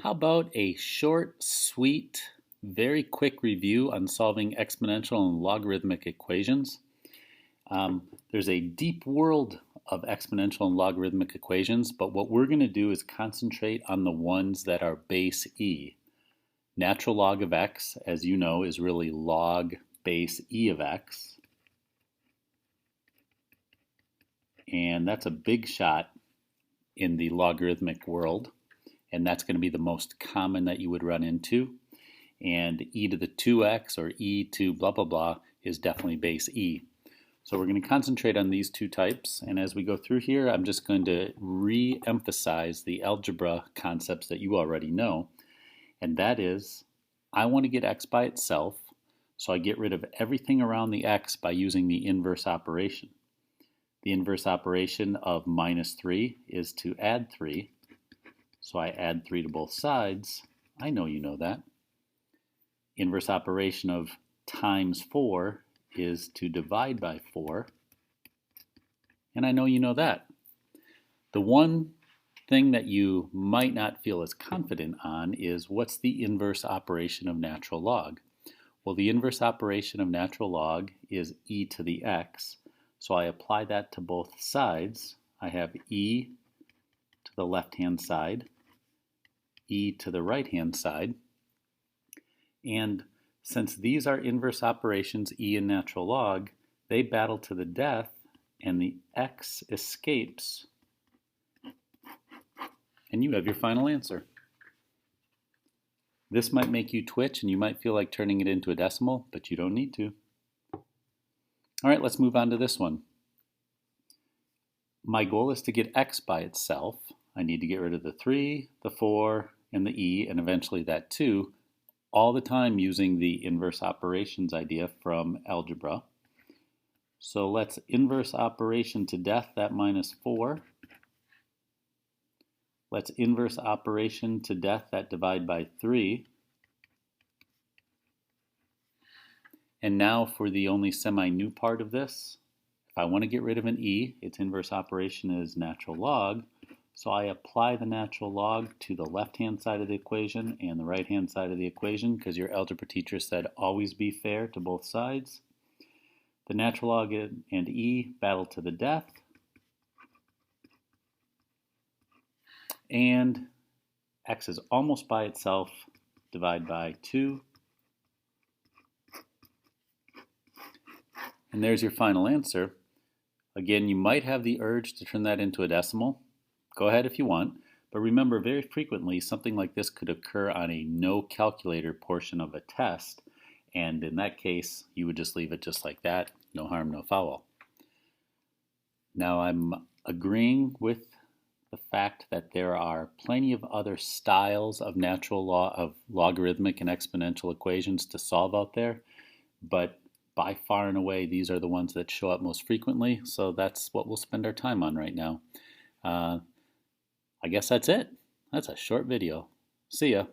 How about a short, sweet, very quick review on solving exponential and logarithmic equations? There's a deep world of exponential and logarithmic equations, but what we're going to do is concentrate on the ones that are base e. Natural log of x, as you know, is really log base e of x. And that's a big shot in the logarithmic world. And that's going to be the most common that you would run into. And e to the 2x or e to blah, blah, blah is definitely base e. So we're going to concentrate on these two types. And as we go through here, I'm just going to re-emphasize the algebra concepts that you already know. And that is, I want to get x by itself, so I get rid of everything around the x by using the inverse operation. The inverse operation of minus 3 is to add 3. So I add 3 to both sides. I know you know that. Inverse operation of times 4 is to divide by 4. And I know you know that. The one thing that you might not feel as confident on is what's the inverse operation of natural log? Well, the inverse operation of natural log is e to the x. So I apply that to both sides. I have e to the left-hand side, e to the right-hand side. And since these are inverse operations, e and natural log, they battle to the death, and the x escapes. And you have your final answer. This might make you twitch, and you might feel like turning it into a decimal, but you don't need to. All right, let's move on to this one. My goal is to get x by itself. I need to get rid of the 3, the 4, and the e, and eventually that 2, all the time using the inverse operations idea from algebra. So let's inverse operation to death that minus 4. Let's inverse operation to death that divide by 3. And now for the only semi-new part of this. If I want to get rid of an e, its inverse operation is natural log. So I apply the natural log to the left-hand side of the equation and the right-hand side of the equation because your algebra teacher said always be fair to both sides. The natural log and e battle to the death. And x is almost by itself, divide by 2. And there's your final answer. Again, you might have the urge to turn that into a decimal. Go ahead if you want, but remember very frequently something like this could occur on a no calculator portion of a test, and in that case you would just leave it just like that, no harm, no foul. Now I'm agreeing with the fact that there are plenty of other styles of natural law of logarithmic and exponential equations to solve out there, but by far and away these are the ones that show up most frequently, so that's what we'll spend our time on right now. I guess that's it. That's a short video. See ya.